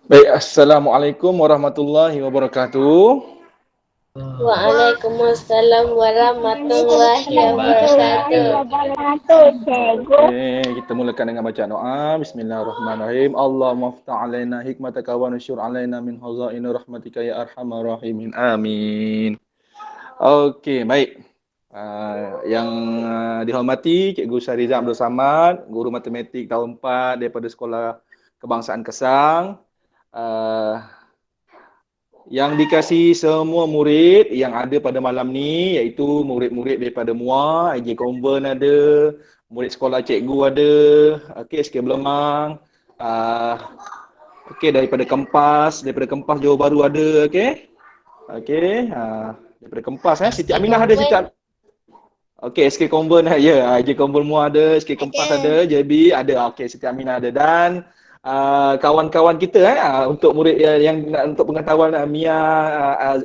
Baik, Assalamualaikum warahmatullahi wabarakatuh. Waalaikumsalam warahmatullahi wabarakatuh. Okey, kita mulakan dengan bacaan doa. Bismillahirrahmanirrahim. Allahumma aftah alaina hikmataka wa nusyur alaina min hazaini rahmatika ya arhamar rahimin. Amin. Okey, baik. Yang dihormati Cikgu Syahrizal Abdul Samad, guru matematik tahun 4 daripada Sekolah Kebangsaan Kesang. Uh, yang dikasihi semua murid yang ada pada malam ni, iaitu murid-murid daripada MUA, IJ Convent ada, murid sekolah cikgu ada, okey, SK Belemang, okey, daripada Kempas Johor Bahru ada, okey. Okey, daripada Kempas Siti Aminah ada, okey, SK Convent ya, IJ Convent MUA ada, SK Kempas ada, JB ada, okey, Siti Aminah ada, dan kawan-kawan kita untuk murid yang untuk pengetahuan Mia,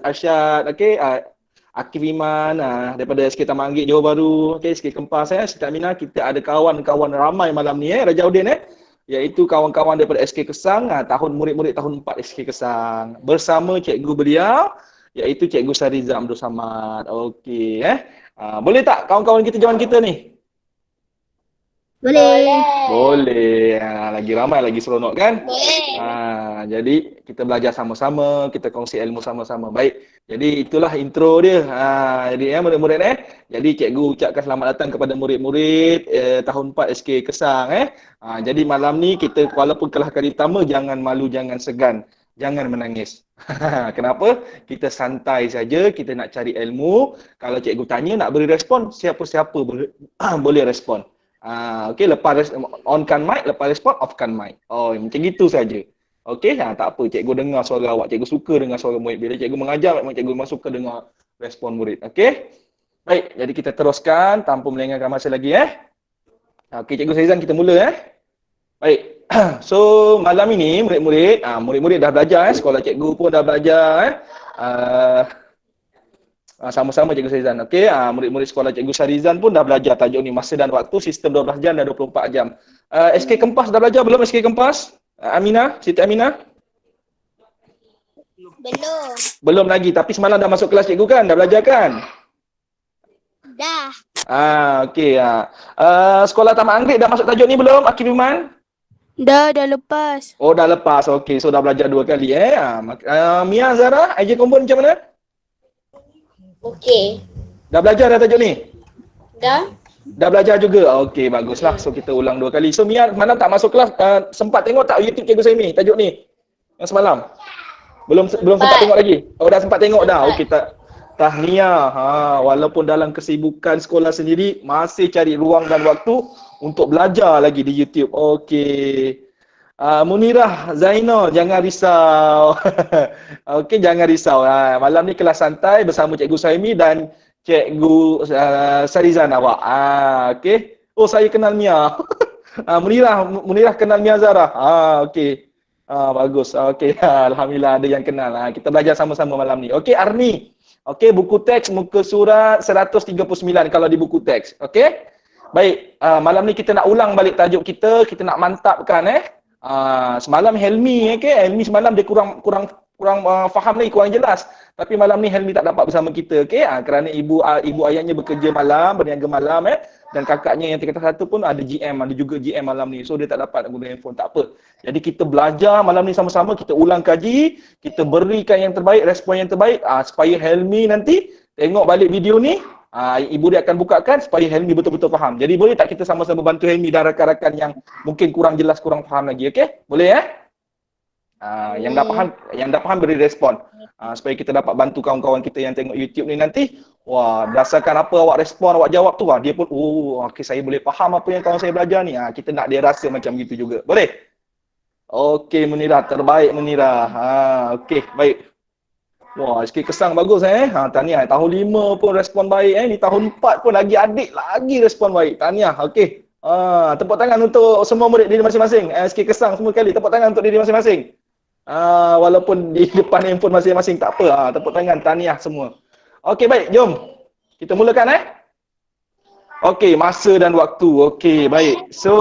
Arsyad, okey, Akif Iman daripada SK Taman Anggit Johor Bahru, okey, SK Kempas Siti Aminah, kita ada kawan-kawan ramai malam ni Rajaudin iaitu kawan-kawan daripada SK Kesang, murid-murid tahun 4 SK Kesang bersama cikgu beliau iaitu Cikgu Syahrizal Abdul Samad. Okey boleh tak kawan-kawan kita jawan kita ni? Boleh. Boleh. Lagi ramai, lagi seronok kan? Boleh. Jadi kita belajar sama-sama, kita kongsi ilmu sama-sama. Baik. Jadi itulah intro dia. Jadi murid-murid Jadi cikgu ucapkan selamat datang kepada murid-murid tahun 4 SK Kesang jadi malam ni kita walaupun kelas kali pertama, jangan malu, jangan segan, jangan menangis. Kenapa? Kita santai saja, kita nak cari ilmu. Kalau cikgu tanya nak beri respon, siapa-siapa boleh respon. Okey, lepas onkan mic, lepas respon offkan mic. Oh, macam gitu saja. Okey, tak apa, cikgu dengar suara awak, cikgu suka dengar suara murid. Bila cikgu mengajar, memang cikgu memang suka dengar respon murid. Okey. Baik, jadi kita teruskan tanpa melengahkan masa lagi Okey, Cikgu Syahrizal, kita mula Baik. So, malam ini murid-murid dah belajar sekolah cikgu pun dah belajar sama-sama Cikgu Syahrizal. Okey, murid-murid sekolah Cikgu Syahrizal pun dah belajar tajuk ni, masa dan waktu, sistem 12 jam dan 24 jam. SK Kempas dah belajar belum, SK Kempas? Aminah, Siti Aminah? Belum. Belum lagi, tapi semalam dah masuk kelas cikgu kan? Dah belajar kan? Dah. Okey. Sekolah Taman Anggrek dah masuk tajuk ni belum, Akif Iman? Dah lepas. Oh, dah lepas. Okey, so dah belajar 2 kali Mia Zara, IJ Kompon macam mana? Okey. Dah belajar dah tajuk ni? Dah. Dah belajar juga? Okey, baguslah. So, kita ulang 2 kali. So, Mia mana tak masuk kelas, sempat tengok tak YouTube Cikgu Saimi, tajuk ni? Yang semalam? Belum sempat tengok lagi? Oh, dah sempat tengok dah? Okey, tahniah. Walaupun dalam kesibukan sekolah sendiri, masih cari ruang dan waktu untuk belajar lagi di YouTube. Okey. Munirah Zainal, jangan risau. Okey, jangan risau. Malam ni kelas santai bersama Cikgu Saimi dan Cikgu Syahrizal awak. Okey. Oh, saya kenal Mia. Munirah kenal Mia Zara. Okey. Bagus. Okey. Alhamdulillah ada yang kenal. Kita belajar sama-sama malam ni. Okey, Arni. Okey, buku teks muka surat 139 kalau di buku teks. Okey? Baik, malam ni kita nak ulang balik tajuk kita nak mantapkan semalam Helmi Helmi semalam dia kurang faham lagi, kurang jelas. Tapi malam ni Helmi tak dapat bersama kita kerana ibu ayahnya bekerja malam, berniaga malam dan kakaknya yang tingkatan 1 pun ada juga GM malam ni. So dia tak dapat nak guna handphone, tak apa. Jadi kita belajar malam ni sama-sama, kita ulang kaji, kita berikan yang terbaik, respon yang terbaik supaya Helmi nanti tengok balik video ni, ibu dia akan bukakan supaya Helmi betul-betul faham. Jadi boleh tak kita sama-sama bantu Helmi dan rakan-rakan yang mungkin kurang jelas, kurang faham lagi, okey? Boleh yang dah faham beri respon. Supaya kita dapat bantu kawan-kawan kita yang tengok YouTube ni nanti. Wah, berdasarkan apa awak respon, awak jawab tu dia pun okey, saya boleh faham apa yang kawan saya belajar ni. Kita nak dia rasa macam gitu juga. Boleh? Okey Munirah, terbaik Munirah. Okey, baik. Wah, SK Kesang bagus tahniah. Tahun 5 pun respon baik ni tahun 4 pun lagi respon baik. Tahniah. Okey. Tepuk tangan untuk semua murid diri masing-masing. SK Kesang semua kali tepuk tangan untuk diri masing-masing. Walaupun di depan handphone masing-masing tak apa. Tepuk tangan, tahniah semua. Okey, baik, jom. Kita mulakan Okey, masa dan waktu. Okey, baik. So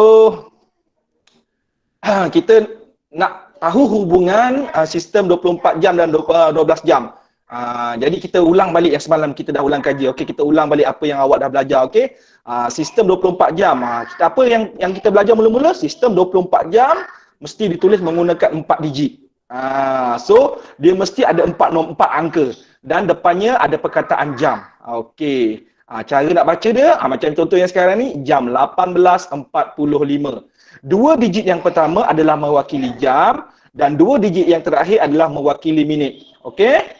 kita nak tahu hubungan sistem 24 jam dan 12 jam. Jadi kita ulang balik yang semalam kita dah ulang kaji. Okey, kita ulang balik apa yang awak dah belajar. Okey. Sistem 24 jam. Apa yang kita belajar mula-mula? Sistem 24 jam mesti ditulis menggunakan 4 digit. So dia mesti ada 4 angka dan depannya ada perkataan jam. Okey. Cara nak baca dia macam contoh yang sekarang ni, jam 18.45. Dua digit yang pertama adalah mewakili jam dan dua digit yang terakhir adalah mewakili minit. Okey?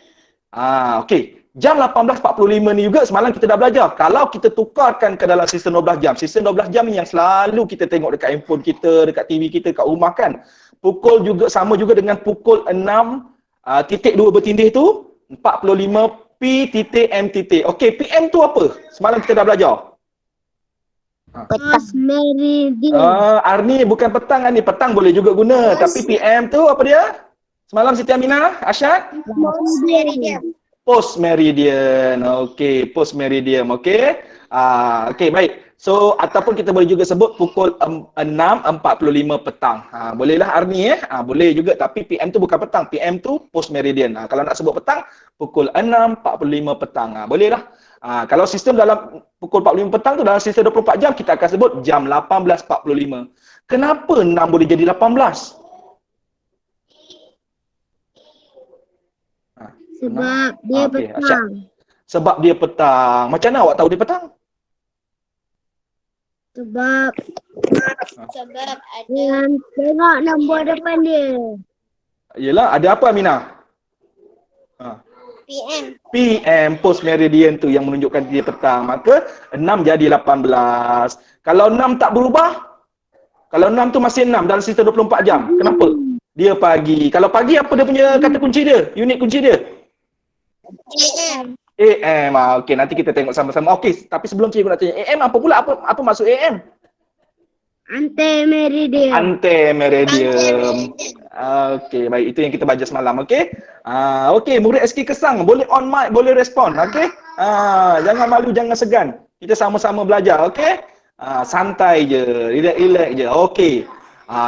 Okey. Jam 18.45 ni juga semalam kita dah belajar. Kalau kita tukarkan ke dalam sistem 12 jam. Sistem 12 jam ni yang selalu kita tengok dekat handphone kita, dekat TV kita, kat rumah kan. Pukul juga sama juga dengan pukul 6 titik 2 bertindih tu 45 P.M. Okey, PM tu apa? Semalam kita dah belajar. Post meridian. Arni bukan petang ni, petang boleh juga guna. Tapi PM tu apa dia? Semalam Siti Aminah, Asyad? Post meridian. Post meridian. Okey, post meridian. Okey. Okey, baik. So ataupun kita boleh juga sebut pukul 6.45 petang. Bolehlah Arni boleh juga, tapi PM tu bukan petang. PM tu post meridian. Kalau nak sebut petang pukul 6.45 petang. Bolehlah. Kalau sistem dalam pukul 45 petang tu dalam sistem 24 jam kita akan sebut jam 18.45. Kenapa 6 boleh jadi 18? Sebab dia petang. Sebab dia petang. Macam mana awak tahu dia petang? Sebab ada tengok nombor depan dia. Yelah, ada apa Aminah? PM. PM, post meridian tu yang menunjukkan dia petang. Maka 6 jadi 18. Kalau 6 tak berubah, kalau 6 tu masih 6 dalam sistem 24 jam. Kenapa? Dia pagi. Kalau pagi apa dia punya kata kunci dia? Unit kunci dia? AM. AM. Okey, nanti kita tengok sama-sama. Okey, tapi sebelum cikgu nak tanya AM apa pula? Apa maksud AM? Antemeridian. Antemeridian. Okey, baik, itu yang kita baca semalam. Okey. Okey, murid SK Kesang boleh on mic, boleh respon. Okey. Jangan malu, jangan segan. Kita sama-sama belajar, okey? Santai je, relax-relax je. Okey.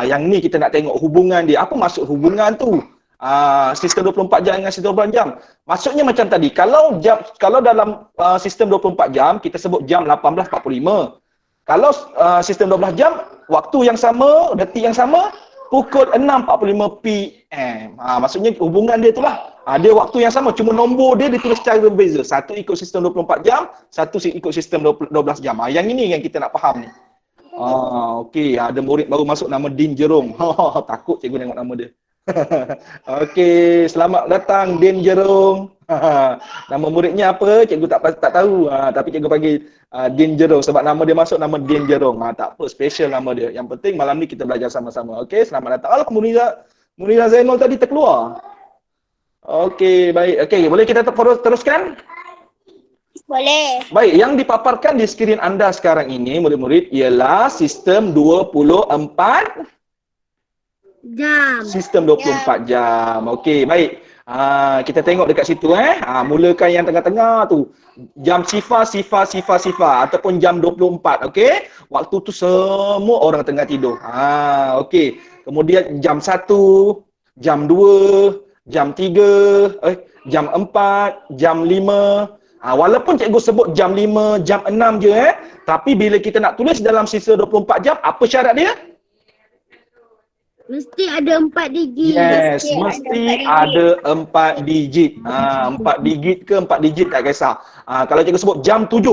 Yang ni kita nak tengok hubungan dia. Apa maksud hubungan tu? Sistem 24 jam dengan sistem 24 jam. Maksudnya macam tadi, kalau dalam sistem 24 jam kita sebut jam 18.45. Kalau sistem 12 jam, waktu yang sama, detik yang sama, pukul 6.45 PM. Maksudnya hubungan dia itulah. Dia waktu yang sama, cuma nombor dia ditulis secara berbeza. Satu ikut sistem 24 jam, satu ikut sistem 12 jam. Yang ini yang kita nak faham ni. Okey, ada murid baru masuk nama Din Jerong. Takut cikgu tengok nama dia. Okey, selamat datang Din Jerong. Nama muridnya apa? Cikgu tak tahu. Tapi cikgu panggil Din Jerong sebab nama dia masuk nama Din Jerong. Tak apa, special nama dia. Yang penting malam ni kita belajar sama-sama. Okey, selamat datang. Alhamdulillah, Munira Zainul tadi terkeluar. Okey, baik. Okey, boleh kita teruskan? Boleh. Baik, yang dipaparkan di skrin anda sekarang ini murid-murid ialah sistem 24 Jam. sistem 24 jam. Okey, baik. Kita tengok dekat situ mulakan yang tengah-tengah tu. Jam sifar ataupun jam 24, okey? Waktu tu semua orang tengah tidur. Okey. Kemudian jam 1, jam 2, jam 3, jam 4, jam 5. Walaupun cikgu sebut jam 5, jam 6 je tapi bila kita nak tulis dalam sistem 24 jam, apa syarat dia? Mesti ada 4 digit. Yes, mesti ada 4 digit. 4 digit ke 4 digit tak kisah. Kalau cikgu sebut jam 7,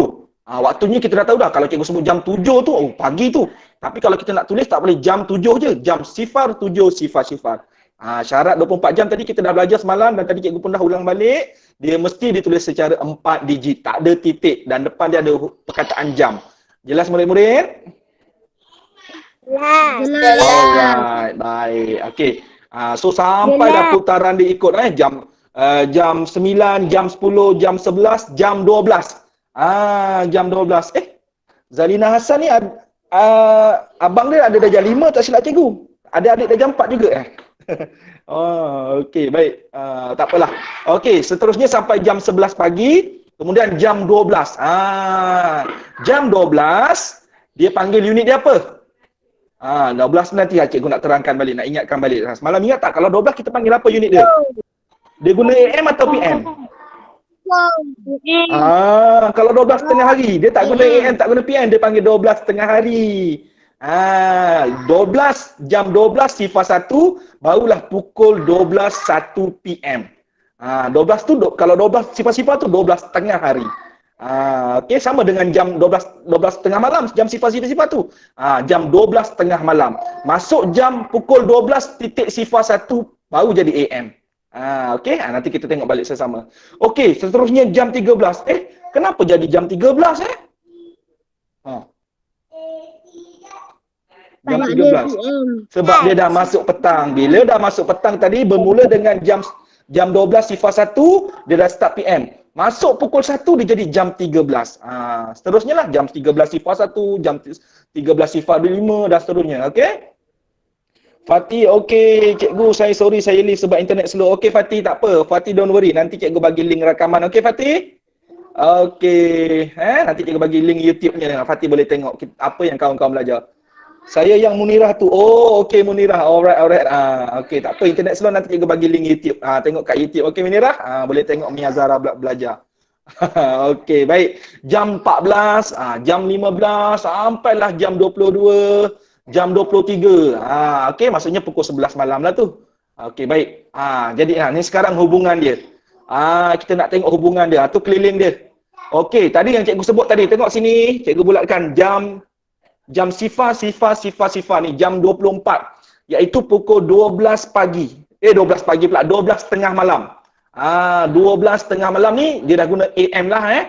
waktunya kita dah tahu dah. Kalau cikgu sebut jam 7 tu, pagi tu. Tapi kalau kita nak tulis tak boleh jam 7 je. Jam sifar 7 sifar. Syarat 24 jam tadi kita dah belajar semalam dan tadi cikgu pun dah ulang balik. Dia mesti ditulis secara 4 digit. Tak ada titik dan depan dia ada perkataan jam. Jelas murid-murid? Jelas. Alright, baik. Okey. So sampai dah putaran dia ikut jam 9, jam 10, jam 11, jam 12. Jam 12. Zalina Hassan ni abang dia ada darjah 5 tak silap cikgu. Ada adik darjah 4 juga okey, baik. Tak apalah. Okey, seterusnya sampai jam 11 pagi, kemudian jam 12. Jam 12 dia panggil unit dia apa? 12 nanti cikgu nak terangkan balik, nak ingatkan balik. Semalam ingat tak kalau 12 kita panggil apa unit dia? Dia guna AM atau PM? Kalau 12 tengah hari, dia tak guna AM, tak guna PM, dia panggil 12 tengah hari. 12 jam 12 sifar 1 barulah pukul 12.1 PM. 12 tu kalau 12 sifar-sifar tu 12 tengah hari. Okey, sama dengan jam 12 tengah malam, jam sifar-sifar tu. Jam 12 tengah malam. Masuk jam pukul 12.01 baru jadi AM. Okey, nanti kita tengok balik sesama. Okey, seterusnya jam 13. Kenapa jadi jam 13 Jam 13. Sebab dia dah masuk petang. Bila dah masuk petang tadi bermula dengan jam 12.01 dia dah start PM. Masuk pukul 1 dia jadi jam 13. Seterusnya lah jam 13.01, jam 13.05 dan seterusnya. Okey? Fatih, okey cikgu, sorry saya leave sebab internet slow. Okey Fatih, tak apa. Fatih don't worry, nanti cikgu bagi link rakaman. Okey Fatih? Okey, nanti cikgu bagi link YouTube-nya. Fatih boleh tengok apa yang kawan-kawan belajar. Saya yang Munirah tu. Oh, okey Munirah. Alright. Okey, tak apa, internet slow, nanti cikgu bagi link YouTube. Tengok kat YouTube. Okey Munirah? Boleh tengok Mia Zara belajar. Okey, baik. Jam 14, jam 15 sampailah jam 22. Jam 23. Okey, maksudnya pukul 11 malam lah tu. Okey, baik. Jadi ni sekarang hubungan dia. Kita nak tengok hubungan dia. Tu keliling dia. Okey, tadi yang cikgu sebut tadi, tengok sini, cikgu bulatkan jam sifar ni jam 24, iaitu pukul 12 pagi. 12 pagi pula, 12 tengah malam. 12 tengah malam ni dia dah guna AM lah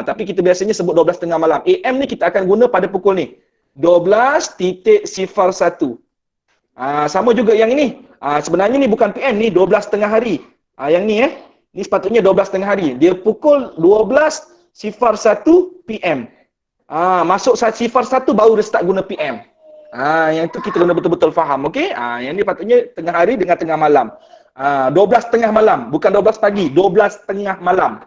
tapi kita biasanya sebut 12 tengah malam. AM ni kita akan guna pada pukul ni 12.01. Sama juga yang ini. Sebenarnya ni bukan PM, ni 12 tengah hari. Yang ni ni sepatutnya 12 tengah hari. Dia pukul 12.01 PM. Masuk sifar 1 baru dia start guna PM. Yang tu kita kena betul-betul faham, okey? Yang ni patutnya tengah hari dengan tengah malam. 12 tengah malam, bukan 12 pagi, 12 tengah malam.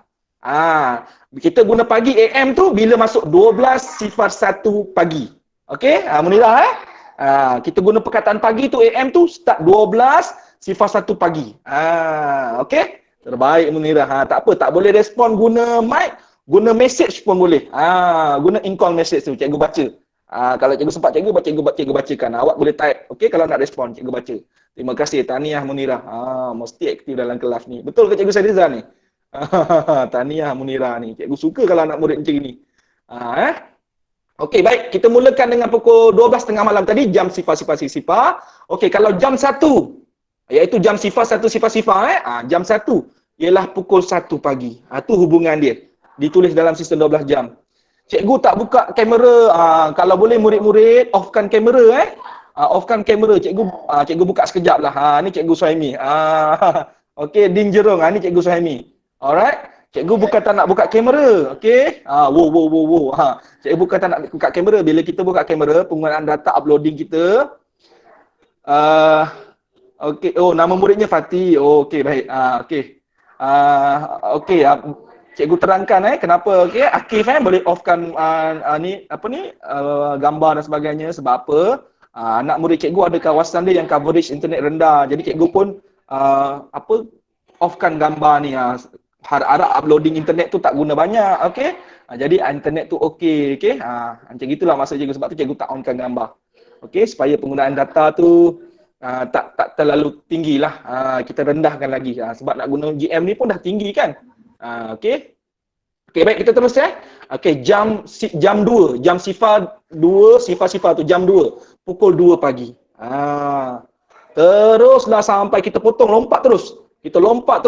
Kita guna pagi AM tu bila masuk 12.01 pagi. Okey? Munirah kita guna perkataan pagi tu AM tu start 12.01 pagi. Okey? Terbaik Munirah. Tak apa, tak boleh respon guna mic, guna message pun boleh. Guna in-call message tu, cikgu baca. Kalau cikgu sempat cikgu bacakan. Awak boleh type. Okey, kalau nak respon cikgu baca. Terima kasih, tahniah Munirah. Mesti aktif dalam kelas ni. Betul ke cikgu Sairizan ni? Tahniah Munirah ni. Cikgu suka kalau anak murid macam ni. Okey, baik. Kita mulakan dengan pukul 12 tengah malam tadi, jam sifar. Okey, kalau jam 1, iaitu jam sifar 1 sifar. Jam 1 ialah pukul 1 pagi. Tu hubungan dia. Ditulis dalam sistem 12 jam. Cikgu tak buka kamera. Kalau boleh murid-murid offkan kamera offkan kamera. Cikgu buka sekejap lah. Ni Cikgu Suhaimi. Okey, Din Jerung. Ni Cikgu Suhaimi. Alright. Cikgu bukan tak nak buka kamera. Okey. Wow. Cikgu bukan tak nak buka kamera. Bila kita buka kamera, penggunaan data uploading kita. Okey. Oh, nama muridnya Fatih. Oh, okey, baik. Okey. Okey. Cikgu terangkan kenapa Akif boleh offkan gambar dan sebagainya. Sebab apa? Anak murid cikgu ada kawasan dia yang coverage internet rendah. Jadi cikgu pun offkan gambar ni. Harap uploading internet tu tak guna banyak. Okey. Jadi internet tu okey. Macam gitulah maksud cikgu. Sebab tu cikgu tak onkan gambar. Okey, supaya penggunaan data tu tak terlalu tinggi lah. Kita rendahkan lagi. Sebab nak guna GM ni pun dah tinggi kan. Okey. Okey, baik, kita terus Okey, jam 2, jam sifar 2, sifar tu jam 2, pukul 2 pagi. Teruslah sampai kita potong, lompat terus. Kita lompat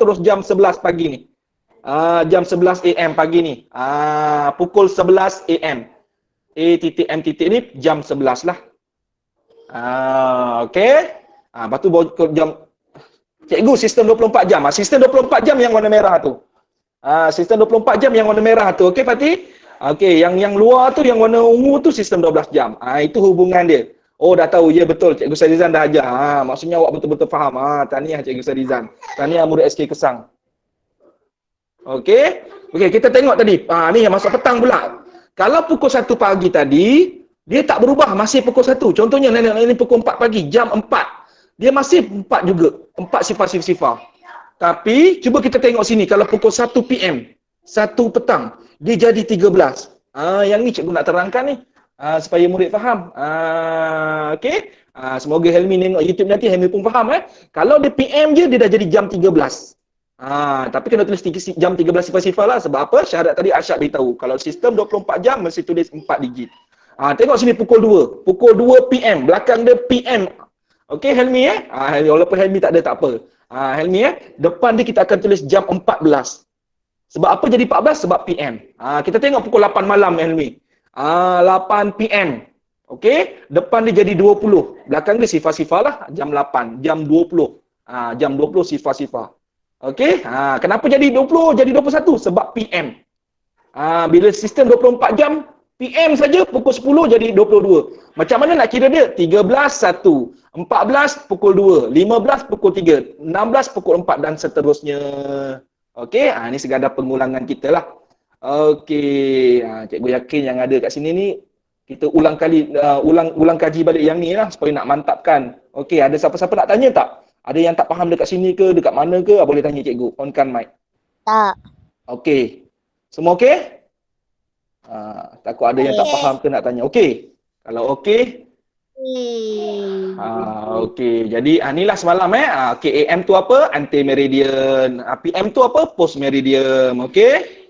terus jam 11 pagi ni. Jam 11 AM pagi ni. Pukul 11 AM. A.M. ni jam 11 lah. Okey. Lepas tu jam cikgu sistem 24 jam. Sistem 24 jam yang warna merah tu. Sistem 24 jam yang warna merah tu. Okey Fatih? Okey, yang luar tu yang warna ungu tu sistem 12 jam. Itu hubungan dia. Oh, dah tahu. Ya, betul. Cikgu Sairizan dah ajar. Maksudnya awak betul-betul faham. Tahniah Cikgu Sairizan. Tahniah murid SK Kesang. Okey. Okey, kita tengok tadi. Ni yang masuk petang pula. Kalau pukul 1 pagi tadi, Dia tak berubah, masih pukul 1. Contohnya ini pukul 4 pagi, jam 4. Dia masih 4 juga. 4 sifar-sifar. Tapi cuba kita tengok sini, kalau pukul 1 PM, 1 petang, dia jadi 13. Yang ni cikgu nak terangkan ni. Supaya murid faham. Okey. Semoga Helmi tengok YouTube nanti, Helmi pun faham. Kalau dia PM je, dia dah jadi jam 13. Tapi kena tulis jam 13 sifar-sifar lah. Sebab apa? Syarat tadi Arsyad beritahu. Kalau sistem 24 jam, mesti tulis 4 digit. Tengok sini pukul 2. Pukul 2 PM. Belakang dia PM. Okey Helmi walaupun Helmi tak ada, tak apa. Helmi depan dia kita akan tulis jam 14. Sebab apa jadi 14? Sebab PM. Kita tengok pukul 8 malam Helmi. 8 PM. Okey, depan dia jadi 20. Belakang dia sifar-sifar lah. Jam 8, jam 20. Jam 20 sifar-sifar. Okey, kenapa jadi 20, jadi 21? Sebab PM. Bila sistem 24 jam, PM saja pukul 10 jadi 22. Macam mana nak kira dia? 13, 1. 14, pukul 2. 15, pukul 3. 16, pukul 4 dan seterusnya. Okey, ini sekadar pengulangan kita lah. Okey, cikgu yakin yang ada kat sini ni, kita ulang kaji balik yang ni lah, supaya nak mantapkan. Okey, ada siapa-siapa nak tanya tak? Ada yang tak faham dekat sini ke, dekat mana ke? Boleh tanya cikgu, onkan mic. Tak. Okey, semua okey? Takut ada yang tak faham ke nak tanya. Okey. Kalau okey. Okey. Jadi inilah semalam okey, AM tu apa? Anti meridian. PM tu apa? Post meridian. Okey.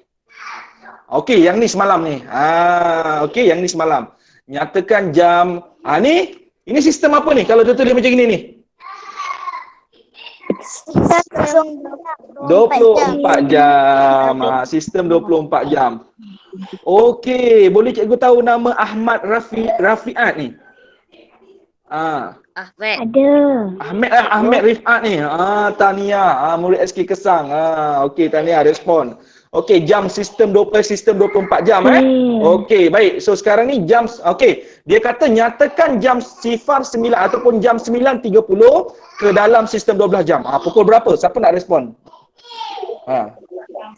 Okey, yang ni semalam ni. Okey, yang ni semalam. Nyatakan jam. Ini sistem apa ni? Kalau dia tulis macam gini ni. 24 jam. Sistem 24 jam. Okey, boleh cikgu tahu nama Ahmad Rafiat ni? Ahmad. Ada. Ahmad Rifat ni. Tahniah. Murid SK Kesang. Okey, tahniah respon. Okey, jam sistem 24 jam Okey, baik. So sekarang ni jam dia kata nyatakan jam sifar 9 ataupun jam 9.30 ke dalam sistem 12 jam. Pukul berapa? Siapa nak respon?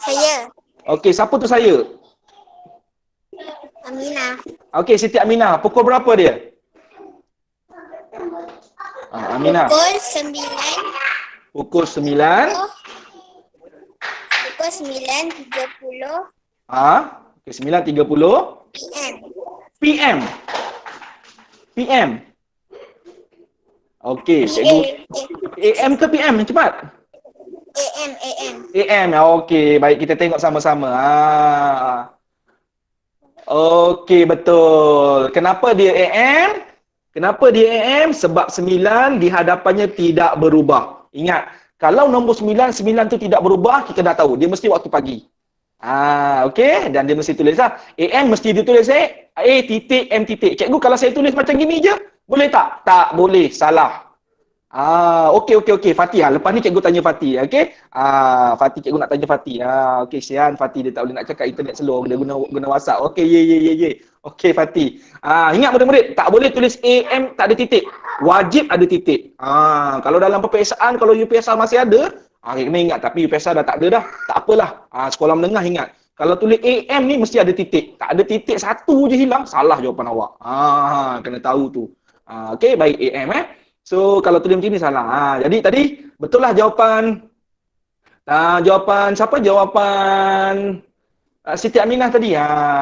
Saya. Okey, siapa tu saya? Aminah. Okey, Siti Aminah. Pukul berapa dia? Aminah. Pukul 9. Pukul 9. Pukul 9.30. Okey, 9.30. PM. PM. Okey, cikgu. AM ke PM? Cepat. AM. Okey, baik, kita tengok sama-sama. Okey, betul. Kenapa dia AM? Kenapa dia AM? Sebab 9 di hadapannya tidak berubah. Ingat, kalau nombor 9 tu tidak berubah, kita dah tahu. Dia mesti waktu pagi. Okey, dan dia mesti tulis AM mesti ditulis A titik M titik. Cikgu, kalau saya tulis macam gini je, boleh tak? Tak boleh, salah. Okey. Fatih, lepas ni cikgu tanya Fatih, okey? Fatih, cikgu nak tanya Fatih. Okey, sian Fatih dia tak boleh nak cakap internet slow, dia guna WhatsApp. Okey, ye. Okey Fatih. Ingat murid-murid, tak boleh tulis AM tak ada titik. Wajib ada titik. Kalau dalam peperiksaan, kalau UPSR masih ada, kena ingat, tapi UPSR dah tak ada dah. Tak apalah. Sekolah menengah ingat. Kalau tulis AM ni mesti ada titik. Tak ada titik, satu je hilang, salah jawapan awak. Kena tahu tu. Okey, baik AM So kalau tulis macam ni salah. Jadi tadi betul lah jawapan. Jawapan siapa? Jawapan Siti Aminah tadi.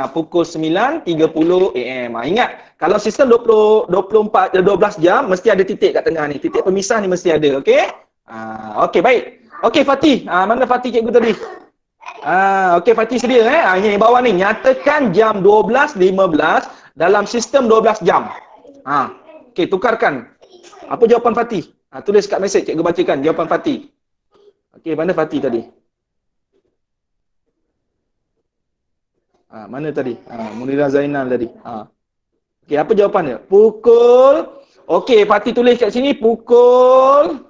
Pukul 9.30 AM. Ingat, kalau sistem 12 jam mesti ada titik kat tengah ni. Titik pemisah ni mesti ada, okey? Okey, baik. Okey Fatih. Mana Fatih cikgu tadi? Okey, Fatih sedia Ini bawah ni. Nyatakan jam 12.15 dalam sistem 12 jam. Okey, tukarkan. Apa jawapan Fatih? Tulis kat mesej, cikgu bacakan jawapan Fatih. Okey, mana Fatih tadi? Mana tadi? Munirah Zainal tadi. Okey, apa jawapannya? Pukul. Okey, Fatih tulis kat sini pukul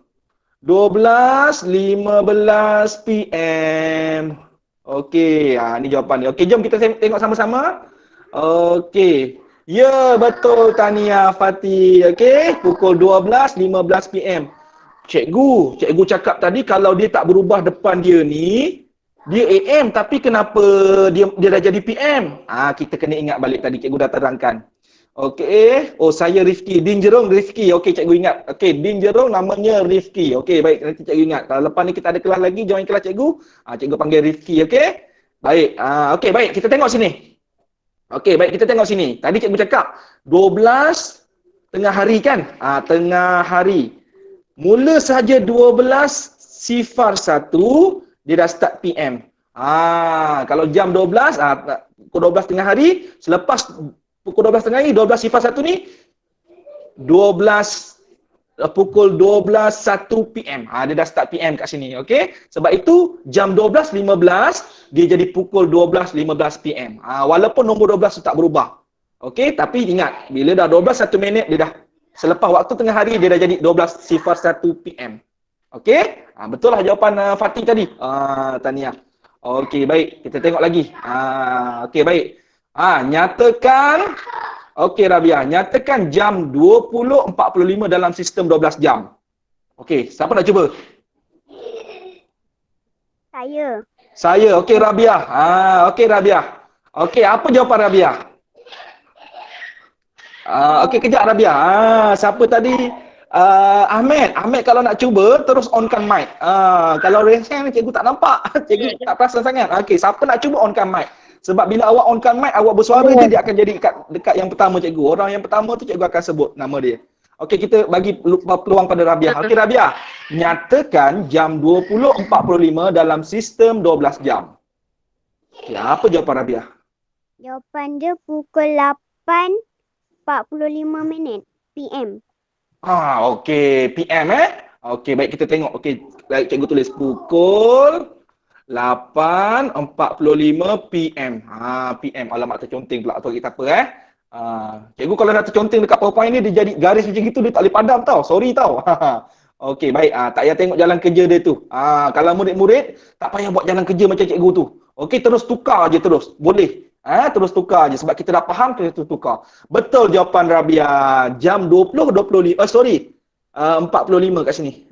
12.15 PM. Okey, ni jawapan dia. Okey, jom kita tengok sama-sama. Okey. Ya, betul tahniah Fatih. Okey, pukul 12.15 PM. Cikgu cakap tadi kalau dia tak berubah depan dia ni, dia AM, tapi kenapa dia dah jadi PM? Kita kena ingat balik tadi cikgu dah terangkan. Okey. Oh, saya Rifki. Din Jerong Rifki. Okey, cikgu ingat. Okey, Din Jerong namanya Rifki. Okey, baik. Nanti cikgu ingat. Kalau lepas ni kita ada kelas lagi, join kelas cikgu. Cikgu panggil Rifki, okey? Baik. Okey, baik. Kita tengok sini. Okey, baik. Kita tengok sini. Tadi cikgu cakap 12 tengah hari kan? Tengah hari. Mula saja 12:01, dia dah start PM. Kalau jam 12, pukul 12 tengah hari, selepas pukul 12 tengah hari, 12:01 ni, pukul 12:01 PM. Dia dah start PM kat sini, okey? Sebab itu, jam 12:15, dia jadi pukul 12:15 PM. Walaupun nombor 12 tu tak berubah. Okey, tapi ingat, bila dah 12:01 minit, dia dah, selepas waktu tengah hari, dia dah jadi 12:01 PM. Okey? Betul lah jawapan Fatih tadi. Tahniah. Okey, baik. Kita tengok lagi. Okey, baik. Nyatakan, okey Rabiah, nyatakan jam 20.45 dalam sistem 12 jam. Okey, siapa nak cuba? Saya. Okey Rabiah. Okey Rabiah. Okey, apa jawapan Rabiah? Okey, kejap Rabiah. Siapa tadi? Ahmed. Ahmed kalau nak cuba, terus onkan mic. Kalau Rehan, cikgu tak nampak. Cikgu tak perasan sangat. Okey, siapa nak cuba onkan mic? Sebab bila awak onkan mic, awak bersuara je, dia akan jadi dekat yang pertama cikgu. Orang yang pertama tu cikgu akan sebut nama dia. Okey, kita bagi peluang pada Rabiah. Okey Rabiah, nyatakan jam 20.45 dalam sistem 12 jam. Okay, apa jawapan Rabiah? Jawapan dia pukul 8.45 minit PM. Okey, PM Okey, baik kita tengok. Okey, baik cikgu tulis pukul 8.45 PM. PM. Alamak terconteng pula tu kita apa cikgu kalau dah terconteng dekat PowerPoint ni, dia jadi garis macam gitu, dia tak boleh padam tau. Sorry tau. Okey, baik. Tak payah tengok jalan kerja dia tu. Kalau murid-murid tak payah buat jalan kerja macam cikgu tu. Okey, terus tukar je terus. Boleh. Terus tukar je sebab kita dah faham, kita tukar. Betul jawapan Rabiah. Jam 20.45. 45 kat sini.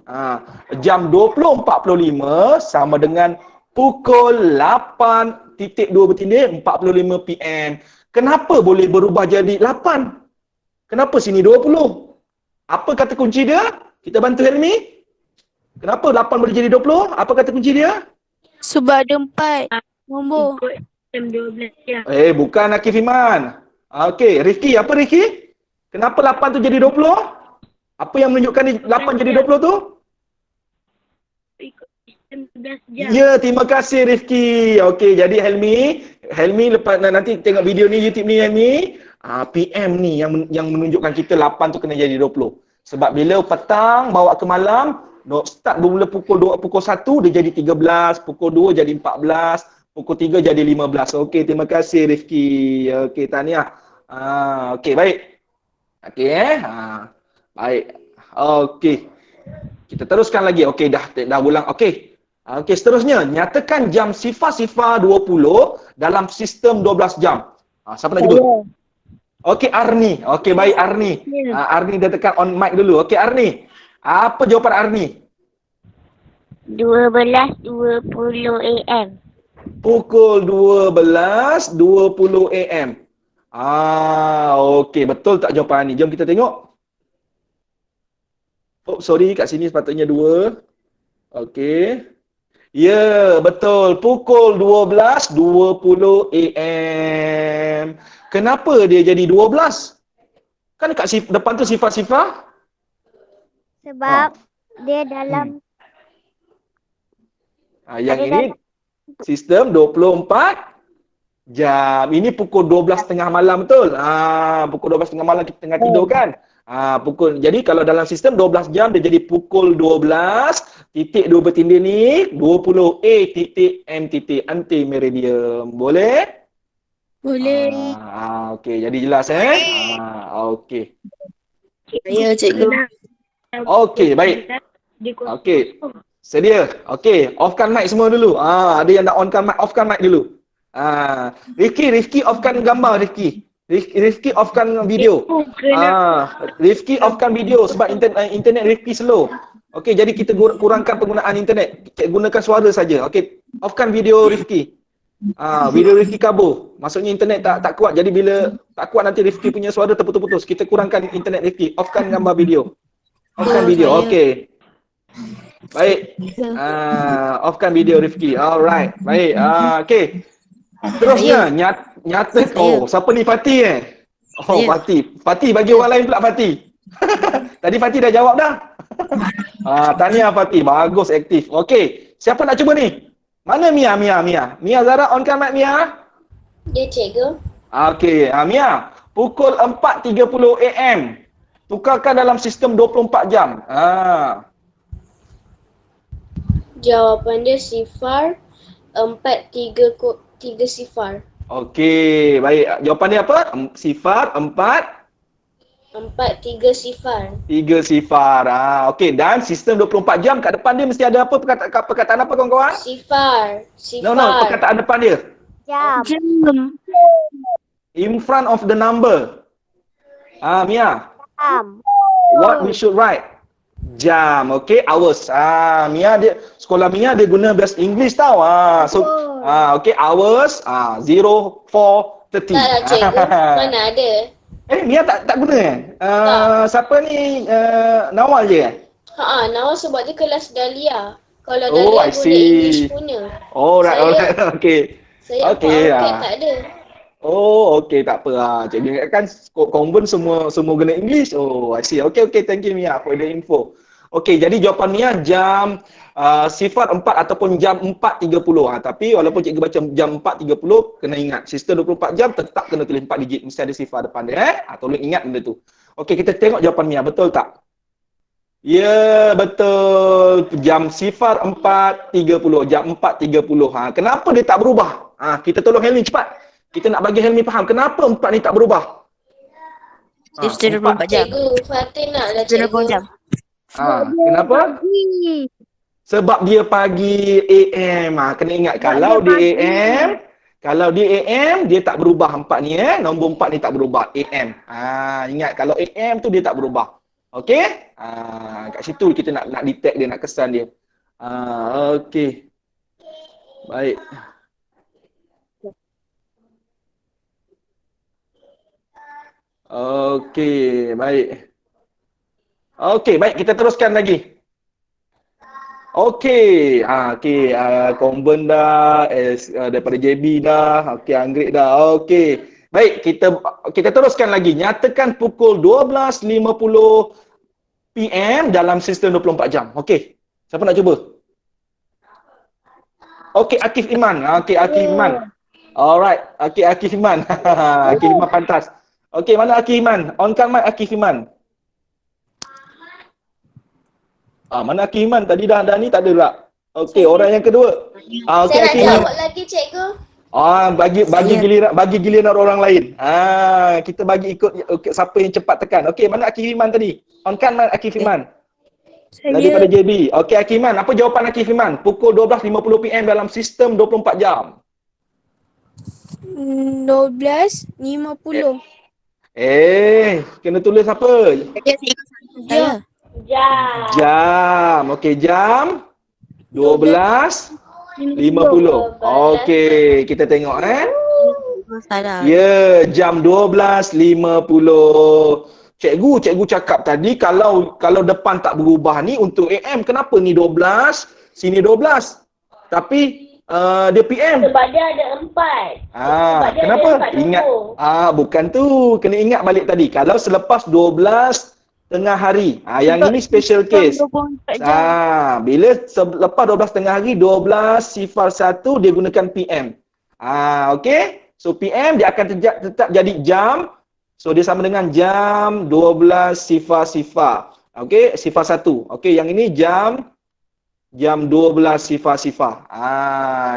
Jam 20.45 sama dengan pukul 8.2 45 PM. Kenapa boleh berubah jadi 8? Kenapa sini 20? Apa kata kunci dia? Kita bantu Helmi. Kenapa 8 boleh jadi 20? Apa kata kunci dia? Sebab ada 4 nombor. Jam 12 jam. Bukan Akif Iman. Okey, Rifki. Apa Rifki? Kenapa 8 tu jadi 20? Apa yang menunjukkan 8 jadi 20 tu? Ikut sistem 12 jam. Ya, terima kasih Rifki. Okey, jadi Helmi lepas nanti tengok video ni YouTube ni Helmi, PM ni yang menunjukkan kita 8 tu kena jadi 20. Sebab bila petang bawa ke malam, start bermula pukul 1 dia jadi 13, pukul 2 jadi 14, pukul 3 jadi 15. Okey, terima kasih Rifki. Okey, tahniah. Okey, baik. Okey baik. Okey. Kita teruskan lagi. Okey, dah ulang. Okey. Okey, seterusnya, nyatakan jam sifar-sifar 20 dalam sistem 12 jam. Siapa nak cuba? Okey, Arni. Okey, baik Arni. Arni dah tekan on mic dulu. Okey, Arni. Apa jawapan Arni? 12.20 AM. Pukul 12.20 AM. Okey, betul tak jawapan Arni? Jom kita tengok. Oh, sorry, kat sini sepatutnya 2. Okey. Ya, betul. Pukul 12.20 AM. Kenapa dia jadi 12? Kan dekat depan tu sifar-sifar. Sebab dia dalam Yang ini sistem 24 jam. Ini pukul 12 tengah malam betul? Pukul 12 tengah malam kita tengah tidur kan? Jadi kalau dalam sistem 12 jam dia jadi pukul 12.2 bertindih ni 20 A.M. anti meridian. Boleh? Boleh. Okey, jadi jelas okey. Ya, cikgu. Okey, baik. Okey. Sedia. Okey, offkan mic semua dulu. Ada yang nak onkan mic, offkan mic dulu. Rifki offkan gambar Rifki. Rifki offkan video. Rifki offkan video sebab internet Rifki slow. Okey, jadi kita kurangkan penggunaan internet. Gunakan suara saja. Okey, offkan video Rifki. Video Rifki kabur. Maksudnya internet tak kuat. Jadi bila Tak kuat nanti Rifki punya suara terputus-putus. Kita kurangkan internet Rifki. Offkan gambar video. Offkan video. Okey. Baik. Offkan video Rifki. Alright. Baik. Okey. Terusnya nyata. Oh, siapa ni Fatih Oh, Saya. Fatih bagi orang lain pula Fatih. Tadi Fatih dah jawab dah. Tahniah Fatih. Bagus, aktif. Okey. Siapa nak cuba ni? Mana Mia? Mia Zara, onkan mic Mia. Ya, cikgu. Okey, Mia. Pukul 4.30 AM. Tukarkan dalam sistem 24 jam. Jawapan dia sifar 4-3 sifar. Okey, baik. Jawapan dia apa? Sifar 4-3 sifar. 3 sifar. Okey, dan sistem 24 jam kat depan dia mesti ada apa perkataan apa kawan-kawan? Sifar. No, perkataan depan dia. Jam. In front of the number. Mia. Jam. What we should write? Jam. Okey, hours. Mia dia sekolah Mia dia guna bahasa English tau. Okey, hours 04:30. Tak lah, cikgu. Mana ada? Mia tak guna siapa ni Nawal je Nawal sebab dia kelas Dahlia. Kalau Oh, Dahlia I guna see. English punya. Alright. Okey. Saya Okey, tak ada. Oh, okey, tak apa. Cikgu ingatkan convent semua guna English. Oh, I see. Okey, thank you Mia for the info. Okey, jadi jawapan Mia jam sifar 4 ataupun jam 4.30. Tapi walaupun cikgu baca jam 4.30, kena ingat sistem 24 jam tetap kena tulis 4 digit, mesti ada sifar depan dia. Tolong ingat benda tu. Okey, kita tengok jawapan Mia, betul tak? Ya, betul. Jam sifar 4.30, jam 4.30. Kenapa dia tak berubah? Kita tolong Helmi cepat. Kita nak bagi Helmi faham kenapa 4 ni tak berubah. Sistem 24 jam. Cikgu, Fatih naklah Sistem cikgu. 24 jam. Kenapa? Sebab dia pagi AM. Kena ingat kalau dia AM dia tak berubah 4 ni nombor 4 ni tak berubah AM. Ingat kalau AM tu dia tak berubah. Okey? Kat situ kita nak detect dia, nak kesan dia. Okey. Baik. Okey, baik. Okey, baik, kita teruskan lagi. Okey, Convent dah, daripada JB dah, okey, Anggrek dah. Okey. Baik, kita teruskan lagi. Nyatakan pukul 12.50 PM dalam sistem 24 jam. Okey. Siapa nak cuba? Okey, Akif Iman. Okey, Akif Iman. Alright, okey, Akif Iman. Akif Iman pantas. Okey, mana Akif Iman? Onkan mic Akif Iman. Mana Akif Iman? Tadi dah ada ni, tak ada pula. Okey, orang yang kedua. Okey, Saya nak Akif Iman. jawab lagi, cikgu. Bagi giliran orang lain. Kita bagi ikut siapa yang cepat tekan. Okey, mana Akif Iman tadi? Onkan mic Akif Iman. Daripada JB. Okey, Akif Iman. Apa jawapan Akif Iman? Pukul 12.50 PM dalam sistem 24 jam. 12.50. Kena tulis apa? Saya. Jam. Okey, jam 12.50. Okey, kita tengok Salah. Ya, jam 12.50. Cikgu cakap tadi kalau depan tak berubah ni untuk AM, kenapa ni 12, sini 12. Tapi dia PM. Sebab dia ada 4. Sebab dia kenapa? ada 4 Ingat. nombor. Bukan tu. Kena ingat balik tadi. Kalau selepas 12 tengah hari. Yang ini special case. 24 jam. Bila selepas 12 tengah hari, 12.01 dia gunakan PM. Okey. So PM dia akan tetap jadi jam. So dia sama dengan jam 12.00. Okey, 01. Okey, yang ini jam 12.00.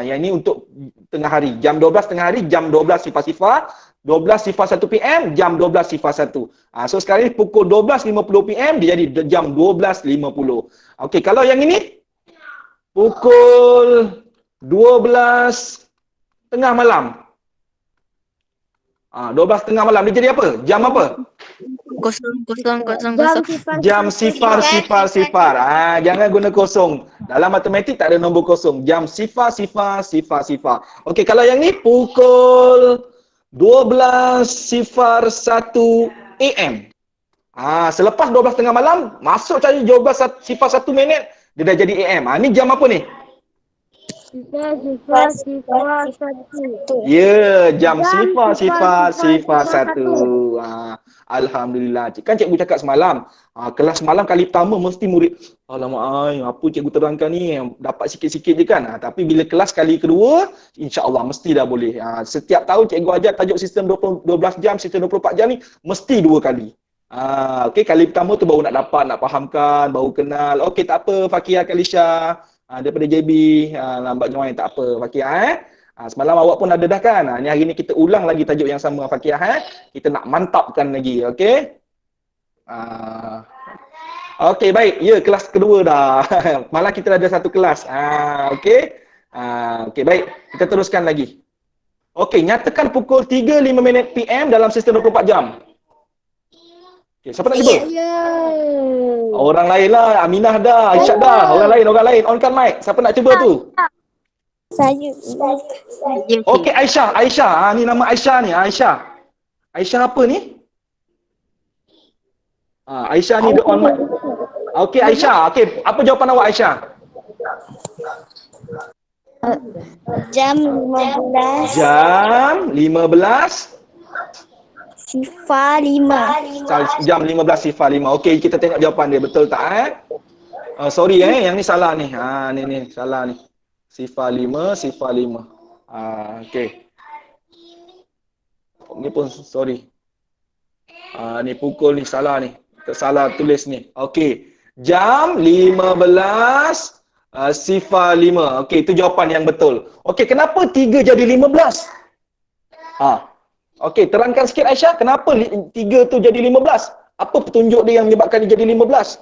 Yang ini untuk tengah hari. Jam 12 tengah hari, jam 12.00. 12.01 PM, jam 12.01. So sekarang ni pukul 12.50 PM dia jadi jam 12.50. Okey, kalau yang ini pukul 12 tengah malam. 12 tengah malam dia jadi apa? Jam apa? 000. Jam sifar. Jangan guna kosong. Dalam matematik tak ada nombor kosong. Jam sifar. Okey, kalau yang ni pukul 12.01 AM. Selepas 12 tengah malam, masuk cari 12.01, dia dah jadi AM. Ni jam apa ni? Sifar 1. Ya, jam Jam sifar 1. sifar 1. Alhamdulillah. Kan cikgu cakap semalam, kelas semalam kali pertama mesti murid, alamak, apa cikgu terangkan ni, dapat sikit-sikit je kan. Tapi bila kelas kali kedua, insya-Allah mesti dah boleh. Setiap tahun cikgu ajar tajuk sistem 12 jam, sistem 24 jam ni mesti 2 kali. Okey, kali pertama tu baru nak dapat, nak fahamkan, baru kenal. Okey, tak apa Fakihah Kalisha, daripada JB, lambat join, tak apa Fakihah. Semalam awak pun ada dah kan. Ni hari ni kita ulang lagi tajuk yang sama Fakihah. Kita nak mantapkan lagi, okey? Okey, baik. Ya, kelas kedua dah. Malah kita ada satu kelas. Okey. Okey, baik. Kita teruskan lagi. Okey, nyatakan pukul 3.05 PM dalam sistem 24 jam. Okay, siapa nak cuba? Orang lain lah. Aminah dah, Aisyah dah. Orang lain. Onkan mic. Siapa nak cuba tu? Saya. Okey, Aisyah. Ni nama Aisyah ni. Aisyah apa ni? Aisyah ni on mic. Okey, Aisyah. Okey, apa jawapan awak Aisyah? Jam 15. Jam 15. Sifar 5. Jam 15.05. Okey, kita tengok jawapan dia. Betul tak sorry yang ni salah ni. Ni salah ni. Sifar 5. Okey. Ni pun sorry. Ni pukul ni salah ni. Salah tulis ni. Okey. Jam 15.05. Okey, itu jawapan yang betul. Okey, kenapa 3 jadi 15? Okey, terangkan sikit Aisyah, kenapa 3 tu jadi 15? Apa petunjuk dia yang menyebabkan dia jadi 15?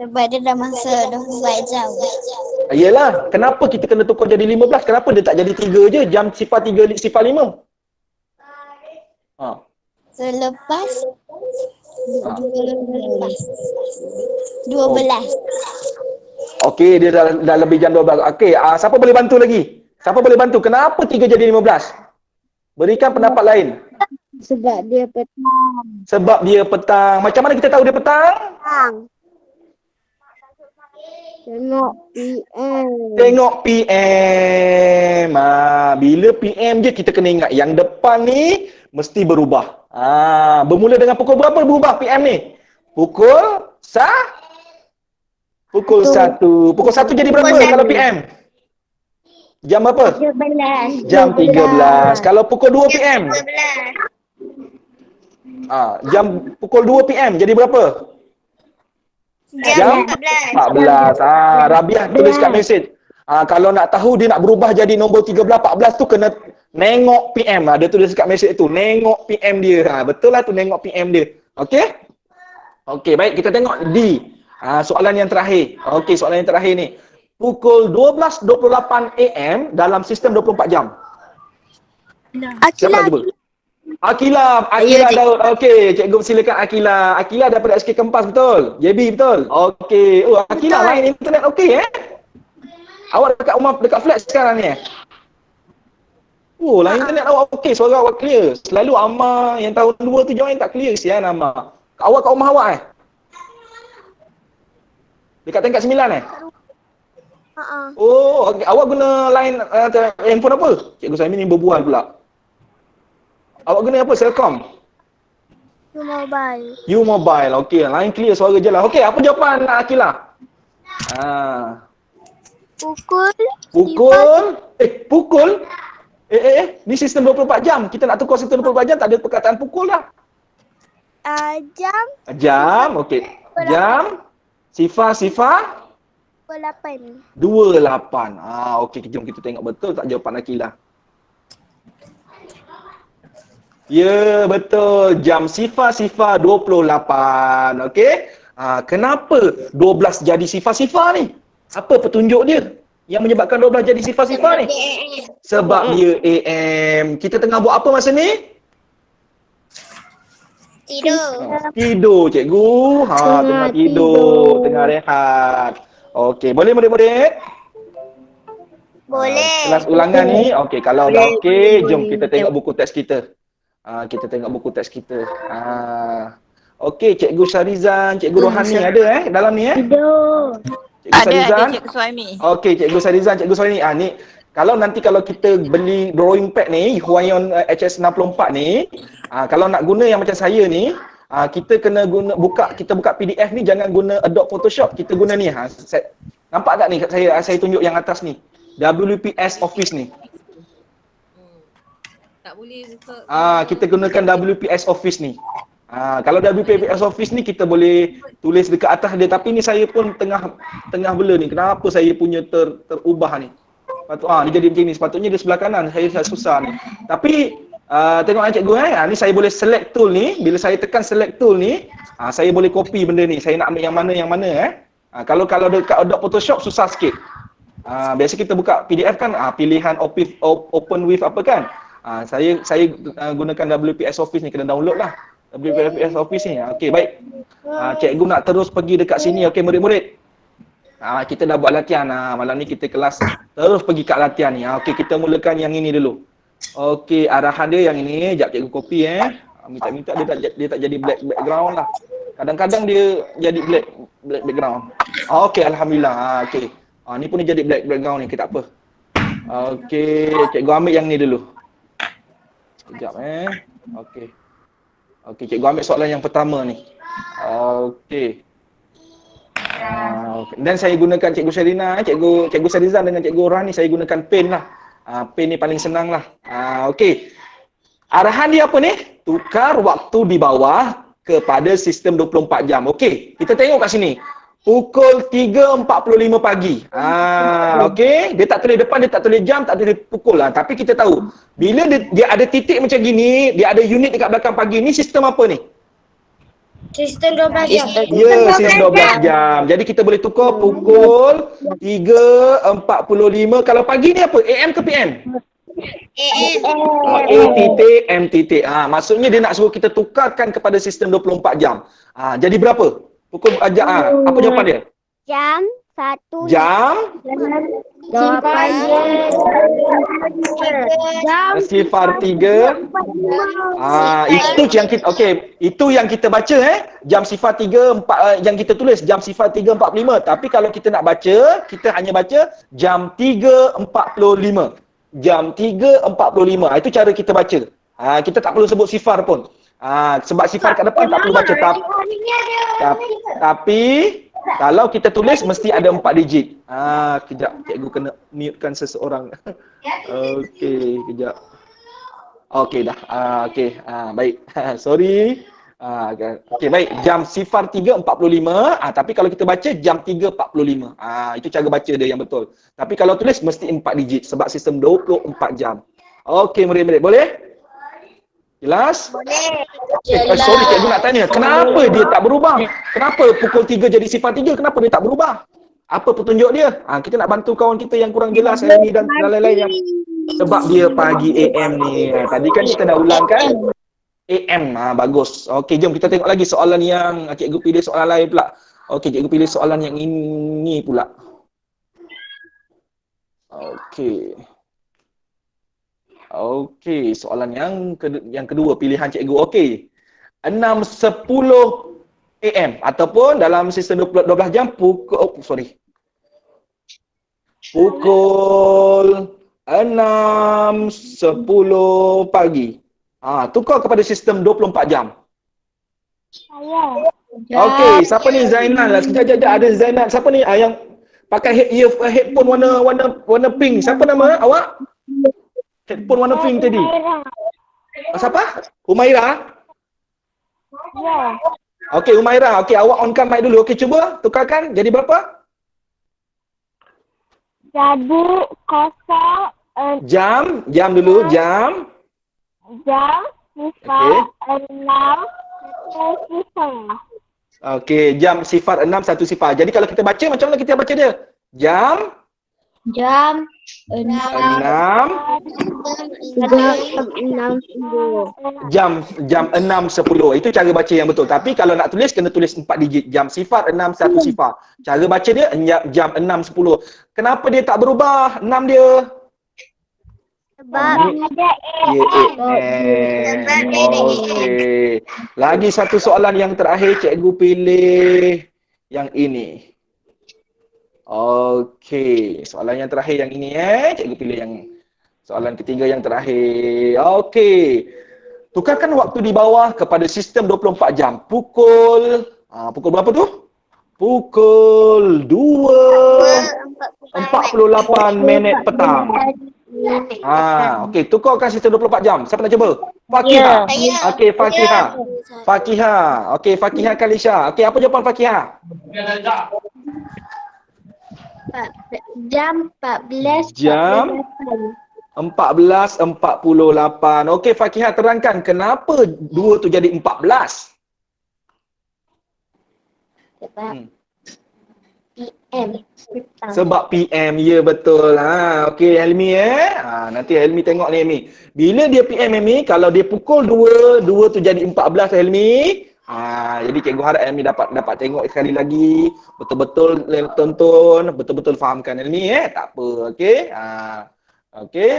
Sebab dia dah masa 24 jam. Yelah, kenapa kita kena tukar jadi 15? Kenapa dia tak jadi 3 je, jam sifar 3, sifar 5? Selepas 12. Okey, dia dah lebih jam 12. Okey, siapa boleh bantu lagi? Siapa boleh bantu? Kenapa 3 jadi 15? Berikan pendapat lain. Sebab dia petang. Macam mana kita tahu dia petang? Tengok PM. Tengok PM. Bila PM je kita kena ingat yang depan ni mesti berubah. Bermula dengan pukul berapa berubah PM ni? Pukul 1. Pukul 1 jadi berapa kalau PM? Jam berapa? 13. Jam 13. Kalau pukul 2 PM? Jam pukul 2 PM jadi berapa? Jam 14. Rabiah tulis kat mesej. Kalau nak tahu dia nak berubah jadi nombor 13, 14 tu kena nengok PM. Dia tulis kat mesej tu, nengok PM dia. Betul lah tu, nengok PM dia. Okey? Okey, baik, kita tengok D. Soalan yang terakhir. Okey, soalan yang terakhir ni. Pukul 12.28 AM dalam sistem 24 jam. Siapa nak cuba? Akila Daud. Okey, cikgu silakan Akila. Akila daripada SK Kempas, betul? JB, betul? Okey. Akila main internet okey Awak dekat rumah, dekat flat sekarang ni lain internet awak okey, suara awak clear. Selalu Amma yang tahun 2 tu join tak clear sian Amma. Awak kat rumah awak dekat tingkat 9 okey. Awak guna line handphone apa? Cikgu Saimin ni berbual pula. Awak guna apa? Selcom? U-Mobile. Okey, line clear, suara jelas. Okey, apa jawapan Akila? Pukul? Ni sistem 24 jam. Kita nak tukar sistem 24 jam, tak ada perkataan pukul lah. Jam, okey. Jam, sifar 28. Okey, jom kita tengok betul tak jawapan Akila. Ya, betul. Jam sifar 28. Okey. Kenapa 12 jadi sifar ni? Apa petunjuk dia yang menyebabkan 12 jadi sifar ni? Sebab dia AM. Kita tengah buat apa masa ni? Tidur, cikgu. Tengah tidur, tengah rehat. Okey, boleh murid-murid? Boleh. Kelas ulangan ni, okey. Kalau dah okey, jom boleh. kita tengok buku teks kita. Kita tengok buku teks kita. Okey, Cikgu Syarizan, Cikgu Rohani ada dalam ni Tidur. Cikgu Syarizan. Cikgu Suhaimi. Okey, Cikgu Syarizan, Cikgu Suhaimi. Ni kalau kita beli drawing pad ni, Huayon HS64 ni, kalau nak guna yang macam saya ni, kita kena buka PDF ni, jangan guna Adobe Photoshop, kita guna ni. Nampak tak ni saya tunjuk yang atas ni. WPS Office ni. Tak boleh buka. Kita gunakan WPS Office ni. Kalau WPS Office ni kita boleh tulis dekat atas dia, tapi ni saya pun tengah bela ni. Kenapa saya punya terubah ni? Dia jadi macam ni. Sepatutnya dia sebelah kanan. Saya susah ni. Tapi tengok cikgu ni saya boleh select tool ni. Bila saya tekan select tool ni, saya boleh copy benda ni. Saya nak ambil yang mana Kalau dekat Adobe Photoshop susah sikit. Biasa kita buka PDF kan, pilihan open with apa kan. Saya gunakan WPS Office ni, kena download lah WPS Office ni. Okey, baik. Cikgu nak terus pergi dekat sini. Okey, murid-murid. Kita dah buat latihan. Malam ni kita kelas terus pergi kat latihan ni. Okey, kita mulakan yang ini dulu. Okey, arahan dia yang ini. Jap cikgu copy minta dia tak jadi black background lah. Kadang-kadang dia jadi black background. Okey, alhamdulillah. Okey. Ni pun dia jadi black background ni, tak apa. Okey, cikgu ambil yang ni dulu. Sekejap Okey. Okey, cikgu ambil soalan yang pertama ni. Okey. Dan saya gunakan Cikgu Sherina, Cikgu Syarizan dengan Cikgu Rohani, saya gunakan pen lah. Pen ni paling senang lah. Okey. Arahan dia apa ni? Tukar waktu di bawah kepada sistem 24 jam. Okey, kita tengok kat sini. Pukul 3.45 pagi. Okey, dia tak tulis depan, dia tak tulis jam, tak tulis pukul lah. Tapi kita tahu, bila dia ada titik macam gini, dia ada unit dekat belakang pagi, ni sistem apa ni? Sistem 12 jam. Ya, sistem 12 jam. Jadi kita boleh tukar pukul 3.45. Kalau pagi ni apa? AM ke PM? A titik M titik. Maksudnya dia nak suruh kita tukarkan kepada sistem 24 jam. Jadi berapa? Pukul apa jawapan dia? Jam 1. Jam 03. Itu yang kita itu yang kita baca jam 03.4 yang kita tulis jam 03.45. Tapi kalau kita nak baca, kita hanya baca jam 3.45. Jam 3.45. Itu cara kita baca. Kita tak perlu sebut sifar pun. Sebab sifar kat depan tak perlu baca. Tapi kalau kita tulis mesti ada 4 digit. Kejap, cikgu kena mutekan seseorang. Okey, kejap. Okey dah. Okey, baik. Sorry. Okey, baik. Jam sifar 3.45. Tapi kalau kita baca jam 3.45. Itu cara baca dia yang betul. Tapi kalau tulis mesti 4 digit sebab sistem 24 jam. Okey, murid-murid, boleh? Jelas? Boleh. Sorry, cikgu nak tanya. Kenapa dia tak berubah? Kenapa pukul 3 jadi sifar 3? Kenapa dia tak berubah? Apa petunjuk dia? Kita nak bantu kawan kita yang kurang jelas hari ni dan lain-lain yang sebab dia pagi AM ni. Tadi kan kita dah ulang kan? AM. Bagus. Okey, jom kita tengok lagi soalan yang cikgu pilih soalan lain pula. Okey, cikgu pilih soalan yang ini pula. Okey. Okey, soalan yang kedua pilihan cikgu. Okey. 6.10 AM ataupun dalam sistem 12 jam pukul 6.10 pagi. Tukar kepada sistem 24 jam. Saya. Okey, siapa ni Zainal lah. Sekejap ada Zainal. Siapa ni yang pakai headphone warna pink. Siapa nama awak? Headphone warna pink tadi. Siapa? Humaira? Ya. Okey, Humaira. Okey, awak onkan mic dulu. Okey, cuba tukarkan. Jadi berapa? Jadi kosong Jam dulu, jam. jam sifar 6 sifar. Okey, jam sifar 6 1 sifar. Jadi kalau kita baca macam mana kita baca dia? Jam Jam 6. 6 jam 6.10. Itu cara baca yang betul. Tapi kalau nak tulis kena tulis 4 digit. Jam sifar 6 1 sifar. Cara baca dia jam 6.10. Kenapa dia tak berubah 6 dia? Sebab Okey. Lagi satu soalan yang terakhir, cikgu pilih yang ini. Okey, soalan yang terakhir yang ini cikgu pilih yang soalan ketiga yang terakhir. Okey. Tukarkan waktu di bawah kepada sistem 24 jam. Pukul berapa tu? Pukul 2.48 minit petang. Okey, tukarkan sistem 24 jam. Siapa nak cuba? Fakihah. Okey, Fakihah. Fakihah. Okey, Fakihah Kalisha. Okey, apa jawapan Fakihah? jam 14. Jam 14.48. Okey, Fakihah terangkan kenapa 2 tu jadi 14? Sebab PM. Sebab PM, ya betul. Okey Helmi nanti Helmi tengok ni Helmi. Bila dia PM Helmi, kalau dia pukul 2 tu jadi 14 Helmi. Jadi cikgu harap Helmi dapat tengok sekali lagi, betul-betul tonton, betul-betul fahamkan Helmi tak apa. Okey. Okey,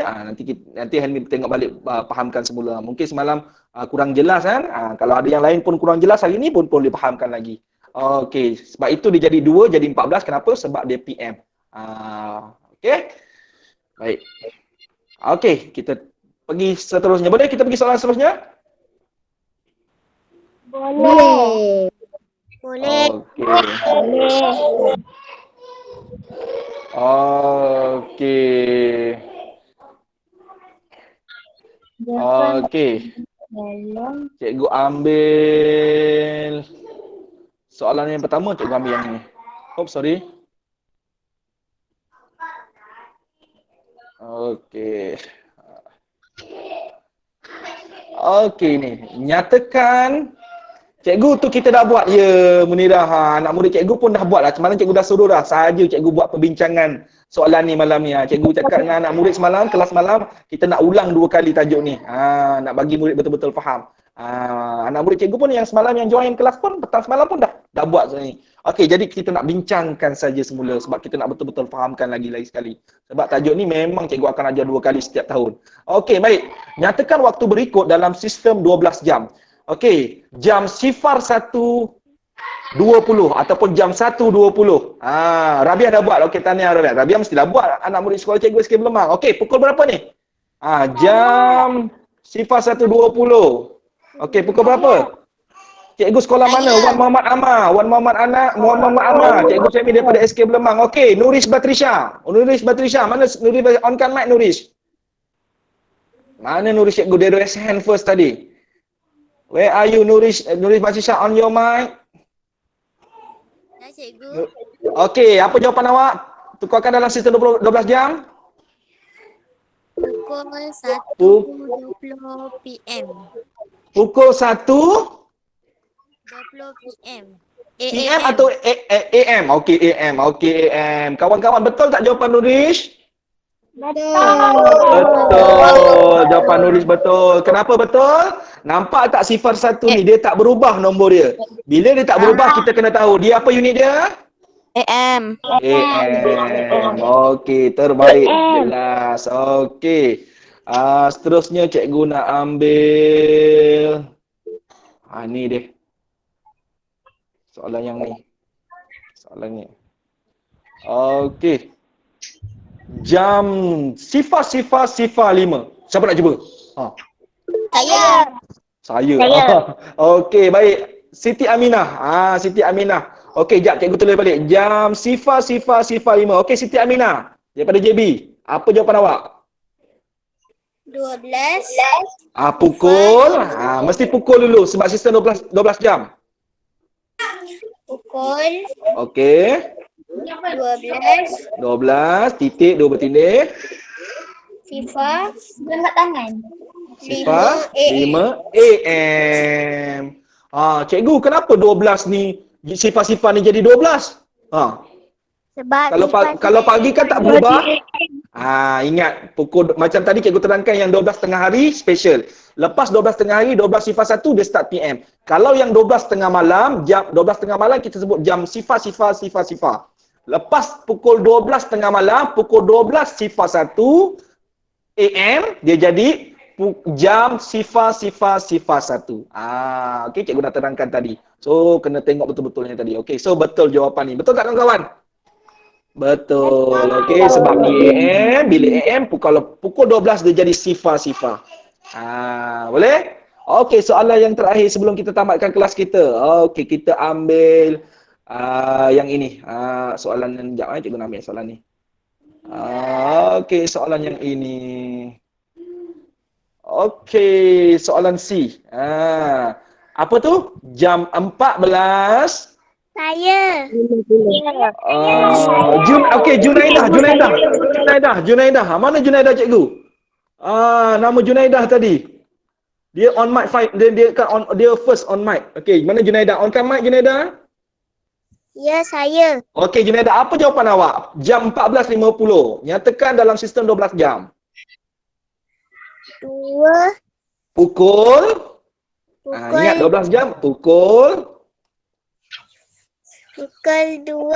nanti Helmi tengok balik, fahamkan semula. Mungkin semalam kurang jelas kan. Kalau ada yang lain pun kurang jelas, hari ni pun dipahamkan lagi. Okey, sebab itu dia jadi 2 jadi 14. Kenapa? Sebab dia PM. Okey. Baik. Okey, kita pergi seterusnya. Boleh kita pergi soalan seterusnya? Boleh. Okey. Okey. Okey. Cikgu ambil soalan yang pertama, cikgu ambil yang ni. Sorry. Okey. Okey ni. Nyatakan cikgu tu kita dah buat ya Munirah. Anak murid cikgu pun dah buat lah. Semalam cikgu dah suruh dah. Sahaja cikgu buat perbincangan soalan ni malam ni. Cikgu cakap dengan anak murid semalam, kelas malam, kita nak ulang 2 kali tajuk ni. Nak bagi murid betul-betul faham. Anak murid cikgu pun yang semalam yang join kelas pun petang semalam pun dah buat ni. Okey, jadi kita nak bincangkan saja semula sebab kita nak betul-betul fahamkan lagi sekali. Sebab tajuk ni memang cikgu akan ajar 2 kali setiap tahun. Okey, baik. Nyatakan waktu berikut dalam sistem 12 jam. Okey, jam 01.20 ataupun jam 1.20. Rabiah dah buat. Okey, tahniah Rabiah. Rabiah mesti dah buat. Anak murid sekolah cikgu SK Belemang. Okey, pukul berapa ni? Jam 01.20. Okey, pukul berapa? Cikgu sekolah mana? Wan Muhammad Amar. Cikgu Syami daripada SK Belemang. Okey, Nurish Batrisha. Mana Nurish? On kan mic Nurish. Mana Nurish cikgu? Dia raise hand first tadi. Where are you Nurish? Nurish Batrisha, on your mic. Ya, cikgu. Okey, apa jawapan awak? Tukarkan dalam sistem 12 jam. Pukul 1.20 PM. Pukul 1 20 PM. PM atau AM? Okey, AM. Okey, AM. Kawan-kawan, betul tak jawapan Nurish? Betul. Jawapan Nurish betul. Kenapa betul? Nampak tak sifar 1 ni? Dia tak berubah nombor dia. Bila dia tak berubah, kita kena tahu. Dia apa unit dia? AM. AM. Okey, terbaik. Jelas. Okey. Seterusnya cikgu nak ambil ni dia. Soalan yang ni. Soalan ni. Okey. Jam sifar 5. Siapa nak cuba? Saya. Okey, baik. Siti Aminah. Siti Aminah. Okey, jap cikgu tulis balik. Jam sifar 5. Okey, Siti Aminah daripada JB. Apa jawapan awak? 12. Pukul. Mesti pukul dulu sebab sistem 12 jam. Pukul Okey. 12 titik 2 bertindih. Sifar angkat tangan. Sifar 5 AM. Cikgu kenapa 12 ni sifar-sifar ni jadi 12? Sebab Kalau pagi kan tak berubah. Ingat macam tadi cikgu terangkan yang 12 tengah hari special. Lepas 12 tengah hari 12 sifar 1 dia start PM. Kalau yang 12 tengah malam, jam 12 tengah malam kita sebut jam sifar. Lepas pukul 12 tengah malam, pukul 12 sifar 1 AM dia jadi jam sifar 1. Okey, cikgu dah terangkan tadi. So kena tengok betul-betulnya tadi. Okey, so betul jawapan ni. Betul tak kawan-kawan? Betul. Okey, sebab ni AM, bila AM pukul 12 dia jadi sifar. Boleh? Okey, soalan yang terakhir sebelum kita tamatkan kelas kita. Okey, kita ambil yang ini. Soalan yang sekejap cikgu nak ambil soalan ni. Okey, soalan yang ini. Okey, soalan C. Apa tu? Jam 14. saya. Okey, Junaidah. Mana Junaidah cikgu? Nama Junaidah tadi. Dia on mic dia first on mic. Okey, mana Junaidah? On-kan mic Junaidah? Ya, saya. Okey Junaidah, apa jawapan awak? Jam 14.50. Nyatakan dalam sistem 12 jam. 2 Pukul. Ingat 12 jam. Pukul 2.5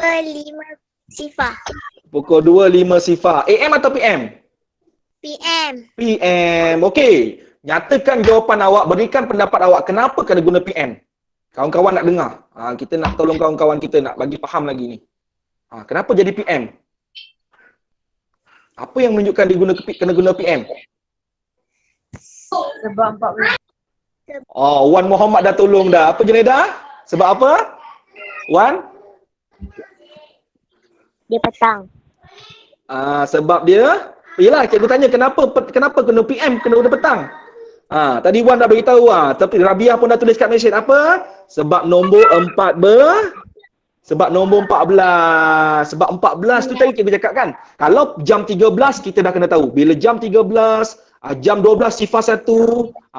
sifar. Pukul 2.5 sifar. AM atau PM? PM. PM. Okey. Nyatakan jawapan awak, berikan pendapat awak kenapa kena guna PM. Kawan-kawan nak dengar. Kita nak tolong kawan-kawan kita nak bagi faham lagi ni. Kenapa jadi PM? Apa yang menunjukkan kena guna PM? Sebab 14. Wan Muhammad dah tolong dah. Apa Junaidah? Sebab apa? Wan? Dia petang. Sebab dia, yelah cikgu tanya kenapa kena PM, kena guna petang. Tadi Wan dah beritahu tapi Rabiah pun dah tulis kat mesej apa? Sebab nombor 14. Sebab 14 tu tadi cikgu cakap kan. Kalau jam 13 kita dah kena tahu. Bila jam 13, jam 12 sifar 1,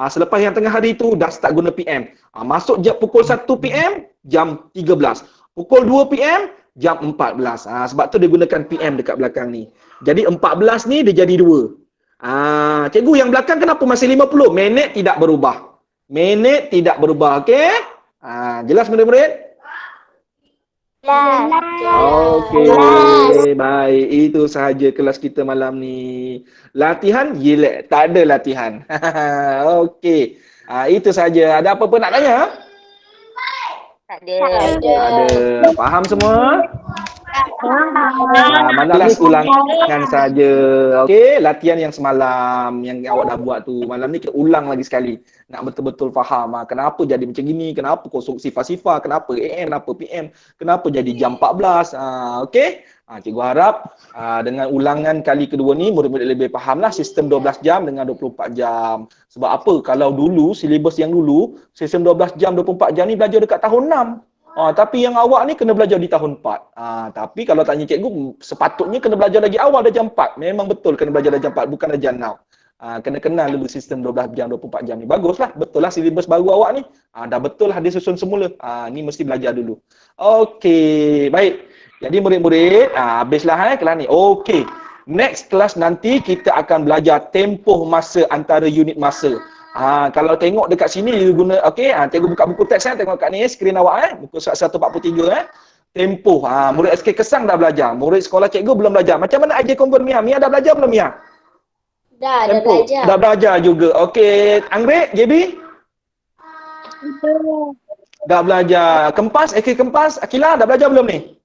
selepas yang tengah hari tu dah start guna PM. Masuk pukul 1 PM, jam 13. Pukul 2 PM, jam 14. Sebab tu dia gunakan PM dekat belakang ni. Jadi 14 ni dia jadi 2. Cikgu yang belakang kenapa masih 50? Minit tidak berubah. Okey? Jelas murid-murid? Okey, baik. Itu sahaja kelas kita malam ni. Latihan? Yelek. Tak ada latihan. Okey. Itu sahaja. Ada apa-apa nak tanya? Tak ada. Ada. Faham semua? Malam ni ulangan saja. Okey, latihan yang semalam yang awak dah buat tu. Malam ni kita ulang lagi sekali. Nak betul-betul faham kenapa jadi macam gini, kenapa kosong sifar-sifar, kenapa AM, kenapa PM, kenapa jadi jam 14. Okey. Cikgu harap dengan ulangan kali kedua ni murid-murid lebih fahamlah sistem 12 jam dengan 24 jam. Sebab apa? Kalau dulu silibus yang dulu sistem 12 jam 24 jam ni belajar dekat tahun 6. Tapi yang awak ni kena belajar di tahun 4. Tapi kalau tanya cikgu, sepatutnya kena belajar lagi awal dah jam 4. Memang betul kena belajar dah jam 4, bukan dah jam 6. Kena kenal dulu sistem 12 jam 24 jam ni. Baguslah, betul lah silibus baru awak ni. Dah betul lah dia susun semula. Ni mesti belajar dulu. Okey, baik. Jadi murid-murid, habislah kelas ni. Okey. Next kelas nanti kita akan belajar tempoh masa antara unit masa. Kalau tengok dekat sini dia guna, okey, cikgu buka buku teks tengok kat ni skrin awak buku surat 143 tempoh. Murid SK Kesang dah belajar. Murid sekolah cikgu belum belajar. Macam mana IJ Convert Mia? Mia dah belajar belum Mia? Dah Tempoh. belajar. Dah belajar juga. Okey, Anggrek, JB? Dah belajar. Kempas, Kempas, Akila dah belajar belum ni?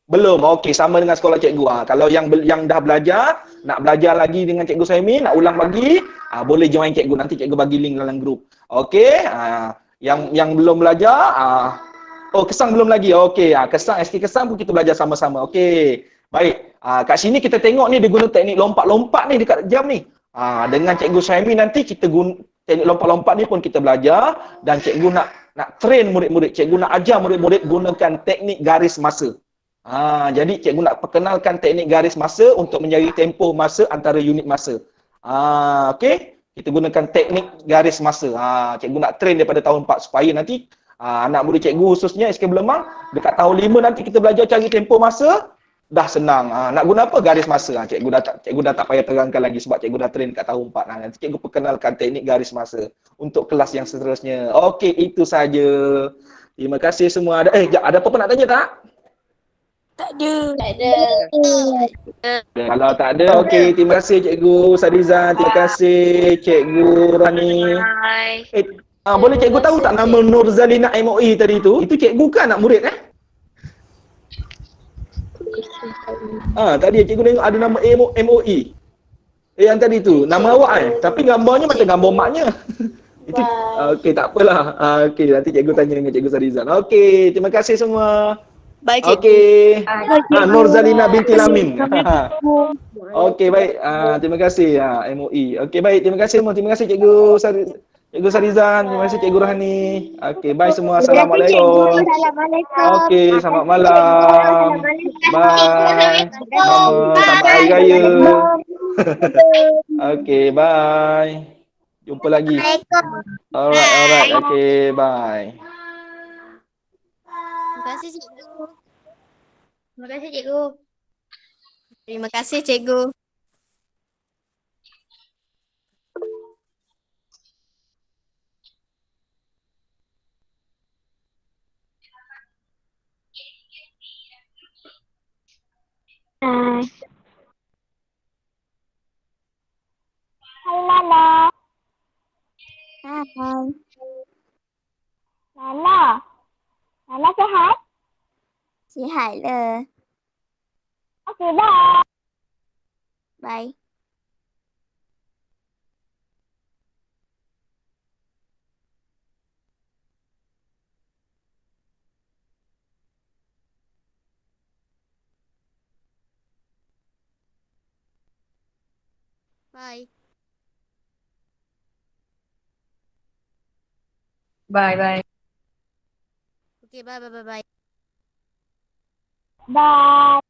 Belum. Okey, sama dengan sekolah cikgu. Kalau yang dah belajar, nak belajar lagi dengan cikgu Saimi, nak ulang lagi, boleh join cikgu. Nanti cikgu bagi link dalam grup. Okey, yang belum belajar, Kesang belum lagi. Okey, Kesang, SK Kesang pun kita belajar sama-sama. Okey. Baik. Kat sini kita tengok ni dia guna teknik lompat-lompat ni dekat jam ni. Dengan cikgu Saimi nanti kita guna teknik lompat-lompat ni pun kita belajar dan cikgu nak train murid-murid, cikgu nak ajar murid-murid gunakan teknik garis masa. Jadi cikgu nak perkenalkan teknik garis masa untuk mencari tempoh masa antara unit masa. Okey, kita gunakan teknik garis masa. Cikgu nak train daripada tahun 4 supaya nanti Anak murid cikgu khususnya SK Belemang, dekat tahun 5 nanti kita belajar cari tempoh masa, dah senang. Nak guna apa? Garis masa. Cikgu dah tak payah terangkan lagi sebab cikgu dah train kat tahun 4. Nanti cikgu perkenalkan teknik garis masa untuk kelas yang seterusnya. Okey, itu saja. Terima kasih semua. Ada apa-apa nak tanya tak? Tak ada. Tak ada. Kalau tak ada, okey. Terima kasih Cikgu Sadizan. Terima kasih Cikgu Rani. Boleh cikgu tahu tak nama Nurzalina MOE tadi tu? Itu cikgu kan anak murid tadi cikgu tengok ada nama MOE. Yang tadi tu, nama awak tapi gambarnya macam gambar maknya. Itu okey, tak apalah. Okey, nanti cikgu tanya dengan Cikgu Sadizan. Okey, terima kasih semua. Baik, cikgu. Okey. Nurzalina binti Lamin. Okey, baik. Terima kasih MOE. Okey, baik. Terima kasih semua. Terima kasih Cikgu Sadizan. Terima kasih Cikgu Rohani. Okey, bye semua. Assalamualaikum. Okey, selamat malam. Bye. Selamat Hari Raya. Okey, bye. Jumpa lagi. Alright. Okey, bye. Terima kasih, cikgu. Terima kasih cikgu. Terima kasih cikgu. Hai. Hai Lala. Hai. Lala. Lala sehat? Sihat le. Okey, bye. Bye. Bye. Bye. Okay, bye. Bye.